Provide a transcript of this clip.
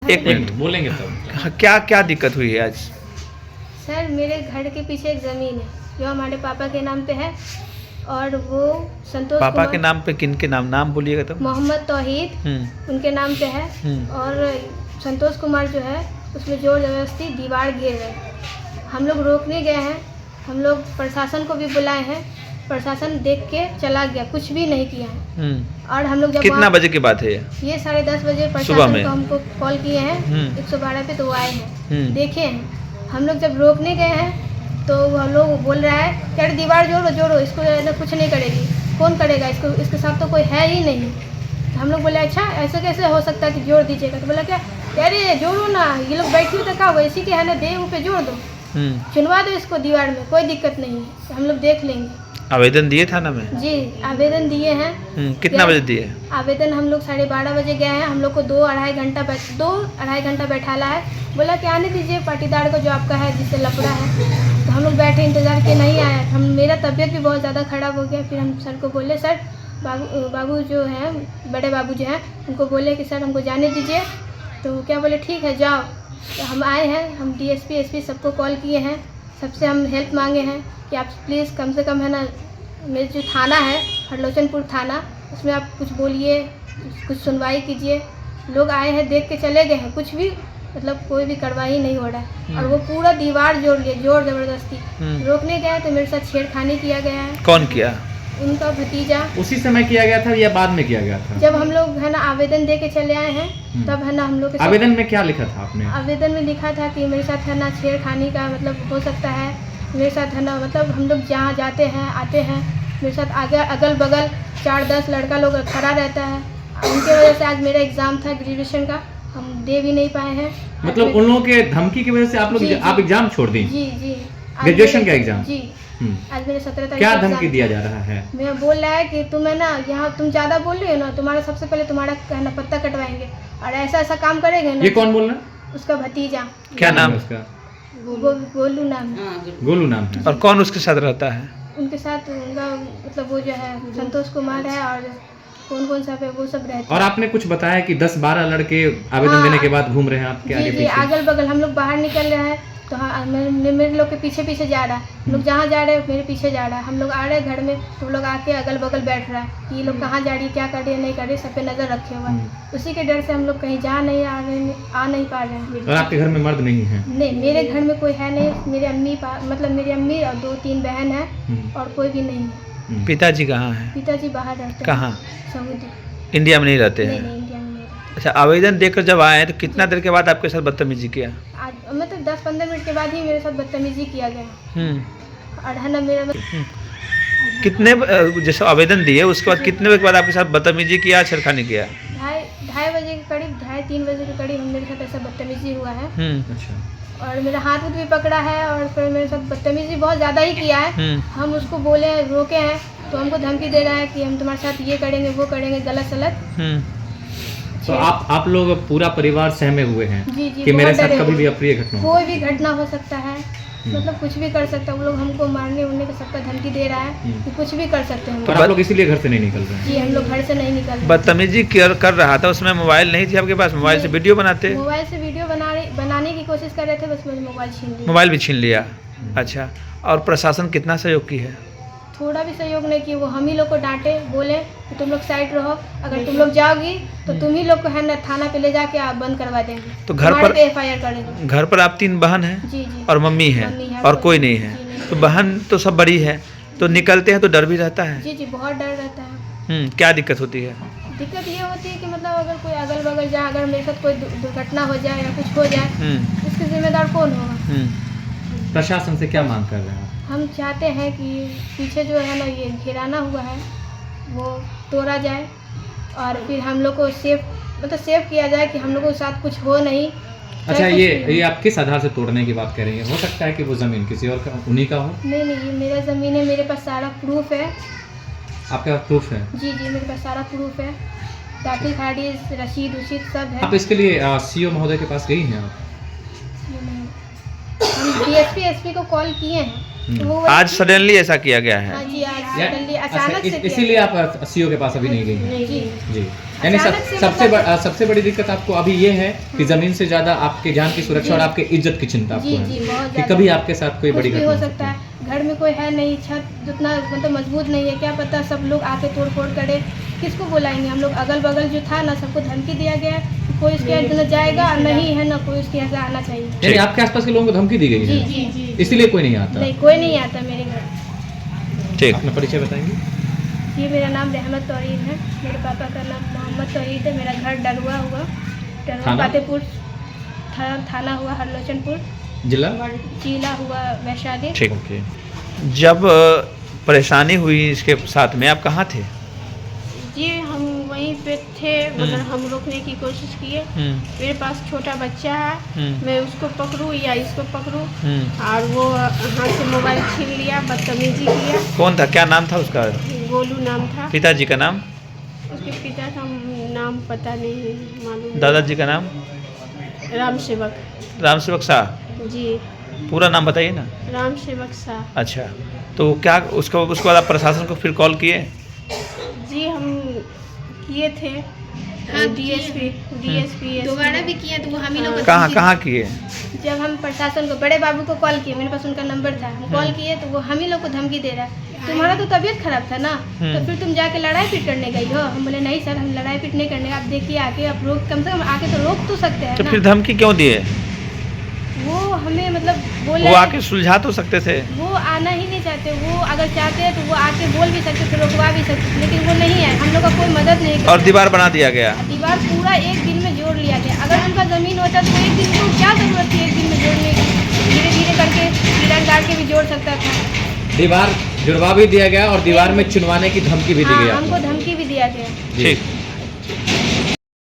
एक मिनट बोलेंगे तब। हाँ, क्या क्या दिक्कत हुई है आज? सर मेरे घर के पीछे एक ज़मीन है जो हमारे पापा के नाम पे है और वो संतोष पापा कुमार के नाम पे किन के नाम बोलिएगा तो? मोहम्मद तौहीद उनके नाम पे है और संतोष कुमार जो है उसमें जोर जबरदस्ती दीवार घेर रहे। हम लोग रोकने गए हैं, हम लोग प्रशासन को भी बुलाए हैं, प्रशासन देख के चला गया, कुछ भी नहीं किया है। और हम लोग जब कितना बजे की बात है ये 10:30 बजे सुबह प्रशासन में? को हमको कॉल किए हैं 112 पे, तो वो आए हैं, देखे हैं। हम लोग जब रोकने गए हैं तो वो लोग बोल रहा है कि अरे दीवार जोड़ो इसको कुछ नहीं करेगी, कौन करेगा इसको, इसके साथ तो कोई है ही नहीं। तो हम लोग बोले अच्छा ऐसा कैसे हो सकता है कि जोड़ दीजिएगा? तो बोला क्या अरे जोड़ो ना, ये लोग बैठी हुई तो क्या हुआ, इसी के है ना, दे पे जोड़ दो, चुनवा दो इसको दीवार में, कोई दिक्कत नहीं है, हम लोग देख लेंगे। आवेदन दिए थाना में? जी आवेदन दिए हैं। कितना बजे दिए आवेदन हम लोग 12:30 बजे गए हैं, हम लोग को 2-2.5 घंटा बैठाला है, बोला कि आने दीजिए पाटीदार को जो आपका है जिससे लफड़ा है। तो हम लोग बैठे इंतज़ार के, नहीं आया। मेरा तबीयत भी बहुत ज़्यादा ख़राब हो गया। फिर हम सर को बोले सर बाबू जो हैं, बड़े बाबू जो हैं, उनको बोले कि सर हमको जाने दीजिए। तो क्या बोले ठीक है जाओ। तो हम आए हैं, हम DSP SP सबको कॉल किए हैं, सबसे हम हेल्प मांगे हैं कि आप प्लीज़ कम से कम है ना, मेरे जो थाना है हरलोचनपुर थाना, उसमें आप कुछ बोलिए, कुछ सुनवाई कीजिए। लोग आए हैं, देख के चले गए हैं, कुछ भी मतलब कोई भी कार्रवाई नहीं हो रहा है। और वो पूरा दीवार जोड़ लिए, जोर जबरदस्ती। रोकने गए तो मेरे साथ छेड़खानी किया गया है। कौन किया? उनका भतीजा। उसी समय किया गया था या बाद में किया गया था? जब हम लोग है ना आवेदन दे के चले आए हैं तब है ना हम लोग आवेदन में क्या लिखा था आपने? आवेदन में लिखा था कि मेरे साथ है ना छेड़खानी का मतलब हो सकता है, मेरे साथ है ना मतलब हम लोग जहाँ जाते हैं आते हैं, मेरे साथ आगे अगल बगल 4-10 लड़का लोग खड़ा रहता है। उनके वजह से आज मेरा एग्ज़ाम था ग्रेजुएशन का, हम दे भी नहीं पाए हैं। मतलब उन लोगों के धमकी की वजह से आप लोग आप एग्जाम छोड़ दी? जी ग्रेजुएशन का एग्जाम? जी आज मेरे 17 तारीख क्या धमकी दिया जा रहा है? मैं बोल रहा है कि तुम है ना यहाँ तुम ज़्यादा बोल रहे हो ना, तुम्हारा सबसे पहले तुम्हारा कहना पत्ता कटवाएंगे और ऐसा काम करेंगे ना। ये कौन बोल रहा है? उसका भतीजा। क्या नाम है उसका? गोलू नाम है। गोलू नाम है। और कौन उसके साथ रहता है? उनके साथ उनका मतलब वो जो है संतोष कुमार है और कौन सा पे वो सब रहते हैं। और आपने कुछ बताया कि 10-12 लड़के आवेदन देने के बाद घूम रहे हैं आपके आगे पीछे? अगल बगल हम लोग बाहर निकल रहे हैं तो हाँ मेरे लोग के पीछे जा रहा है। लोग जहाँ जा रहे हैं मेरे पीछे जा रहा है। हम लोग आ रहे हैं घर में तो लोग आके अगल बगल बैठ रहा है कि ये लोग कहाँ जा रही है, क्या कर रही है, नहीं कर रही, सब पे नज़र रखे हुआ है। उसी के डर से हम लोग कहीं आ नहीं पा रहे हैं। और आपके घर में मर्द नहीं है? नहीं, मेरे घर में कोई है नहीं। मेरी अम्मी और 2-3 बहन है और कोई भी नहीं है। पिताजी कहाँ हैं? पिताजी बाहर रहते हैं। कहाँ? सऊदी। इंडिया में नहीं रहते हैं? नहीं, इंडिया में नहीं रहते। अच्छा, आवेदन देकर जब आए तो कितना देर के बाद आपके साथ बदतमीजी किया? मतलब 10-15 मिनट के बाद ही मेरे साथ बदतमीजी किया गया। और है ना मेरा कितने जैसे आवेदन दिए उसके बाद कितने बजे के बाद आपके साथ बदतमीजी किया, छेड़खानी किया? 2:30 बजे के करीब, 2:30-3 बजे के करीब मेरे साथ ऐसा बदतमीजी हुआ है। अच्छा। और मेरा हाथ भी पकड़ा है और फिर मेरे साथ बदतमीजी बहुत ज़्यादा ही किया है। हम उसको बोले रोके हैं तो हमको धमकी दे रहा है कि हम तुम्हारे साथ ये करेंगे वो करेंगे, गलत सलत। तो आप लोग पूरा परिवार सहमे हुए हैं जी कि मेरे साथ कभी भी अप्रिय घटना कोई भी घटना हो सकता है, मतलब कुछ भी कर सकता है। वो लोग हमको मारने उड़ने का सबका धमकी दे रहा है कि कुछ भी कर सकते हैं। पर आप लोग इसीलिए घर से नहीं निकल रहे हैं? जी हम लोग घर से नहीं निकल रहे। बदतमीजी कर रहा था, उसमें मोबाइल नहीं थी आपके पास? मोबाइल से वीडियो बनाते? मोबाइल से वीडियो बनाने की कोशिश कर रहे थे, बस मेरे मोबाइल छीन लिया। मोबाइल भी छीन लिया। अच्छा, और प्रशासन कितना सहयोग की है? थोड़ा भी सहयोग नहीं किया। वो हम ही लोग को डांटे, बोले कि तुम लोग साइड रहो, अगर तुम लोग जाओगी तो तुम ही लोग को है ना थाना पे ले जाके आप बंद करवा देंगे, तो घर पर FIR करेंगे। घर पर आप 3 बहन हैं? जी और मम्मी है और कोई नहीं है? तो बहन तो सब बड़ी है, तो निकलते हैं तो डर भी रहता है? जी बहुत डर रहता है। क्या दिक्कत होती है? दिक्कत ये होती है कि मतलब अगर कोई अगल बगल जाए, अगर मेरे साथ कोई दुर्घटना हो जाए या कुछ हो जाए, इसके जिम्मेदार कौन होगा? प्रशासन से क्या मांग कर रहे हैं? हम चाहते हैं कि पीछे जो है ना ये घेराना हुआ है वो तोड़ा जाए और फिर हम लोग को सेफ किया जाए कि हम लोगों के साथ कुछ हो नहीं। अच्छा, ये आप किस आधार से तोड़ने की बात करेंगे? हो सकता है कि वो ज़मीन किसी और का, उन्हीं का हो? नहीं, ये मेरा ज़मीन है, मेरे पास सारा प्रूफ है। आपके पास प्रूफ है? जी मेरे पास सारा प्रूफ है, दाखिल खारिज रसीद सब है। आप इसके लिए CO महोदय के पास गई हैं आप? हम DSP SP को कॉल किए हैं तो वो वही- आज सडनली ऐसा किया गया है। हाँ जी, आज या- सडनली अच्छा, अचानक से किया। इसीलिए आप सीओ के पास अभी नहीं गई हैं। जी जी, यानी अचानक से सबसे मतलब- सबसे बड़ी दिक्कत आपको अभी ये है कि जमीन से ज्यादा आपके जान की सुरक्षा और आपके इज्जत की चिंता आपको जी है जी बहुत कि ज़्यादा। कभी आपके साथ कोई कुछ बड़ी भी घटना हो सकता है, घर में कोई है नहीं, छत उतना मतलब मजबूत नहीं है, क्या पता सब लोग आके तोड़ फोड़ करे, किसको बुलाएंगे हम लोग। अगल बगल जो था ना सबको धमकी दिया गया है कि कोई उसके यहाँ न जाएगा और नहीं है ना कोई उसके यहाँ से आना चाहिए। यानी आपके आसपास के लोगों को धमकी दी गई जी है, जी जी इसीलिए कोई नहीं आता। नहीं, कोई नहीं आता मेरे घर। ठीक। अपना परिचय बताएंगे? जी, मेरा नाम रहमत तौहीद है, मेरे पापा का नाम मोहम्मद तौहीद है, मेरा घर डरुआ हुआ, डरुआ थाना? फतेहपुर थाना हुआ हरलोचनपुर, जिला? जिला हुआ वैशाली। ठीक। ओके। जब परेशानी हुई इसके साथ में, आप कहाँ थे? जी हम वहीं पे थे, मतलब हम रोकने की कोशिश किए। मेरे पास छोटा बच्चा है, मैं उसको पकड़ूं या इसको पकड़ूं, और वो हाथ से मोबाइल छीन लिया, बदतमीजी किया। कौन था, क्या नाम था उसका? गोलू नाम था। पिताजी का नाम? उसके पिता का नाम पता नहीं मालूम। दादाजी का नाम? राम सेवक। राम सेवक शाह। जी, पूरा नाम बताइए ना। राम सेवक शाह। अच्छा, तो क्या उसको उसके बाद आप प्रशासन को फिर कॉल किए? जी हम किए थे, हाँ, डीएसपी दोबारा भी किए तो वो हम ही लोग को कहाँ धमकी- कहाँ किए? जब हम प्रशासन को, बड़े बाबू को कॉल किए, मेरे पास उनका नंबर था, हम कॉल किए तो वो हम ही लोग को धमकी दे रहा है, तुम्हारा तो तबीयत खराब था ना, तो फिर तुम जाके लड़ाई पीट करने गई हो। हम बोले नहीं सर, हम लड़ाई पीट नहीं करने, आप देखिए आके आप रोक, कम से कम आके तो रोक तो सकते हैं तो ना। फिर धमकी क्यों दिए? वो हमें मतलब बोल वो रहे आके सुलझा तो सकते थे। वो आना ही नहीं चाहते, वो अगर चाहते हैं तो वो आके बोल भी सकते थे, रोकवा भी सकते थे, लेकिन वो नहीं आए, हम लोग का कोई मदद नहीं और दीवार बना दिया गया। दीवार पूरा एक दिन में जोड़ लिया गया। अगर उनका ज़मीन होता तो एक दिन को क्या ज़रूरत थी एक दिन में जोड़ने की, धीरे धीरे करके कीड़ा गाड़ के भी जोड़ सकता था। दीवार जुड़वा भी दिया गया और दीवार में चुनवाने की धमकी भी दी हाँ, गई हमको आपको। धमकी भी दिया गया। ठीक।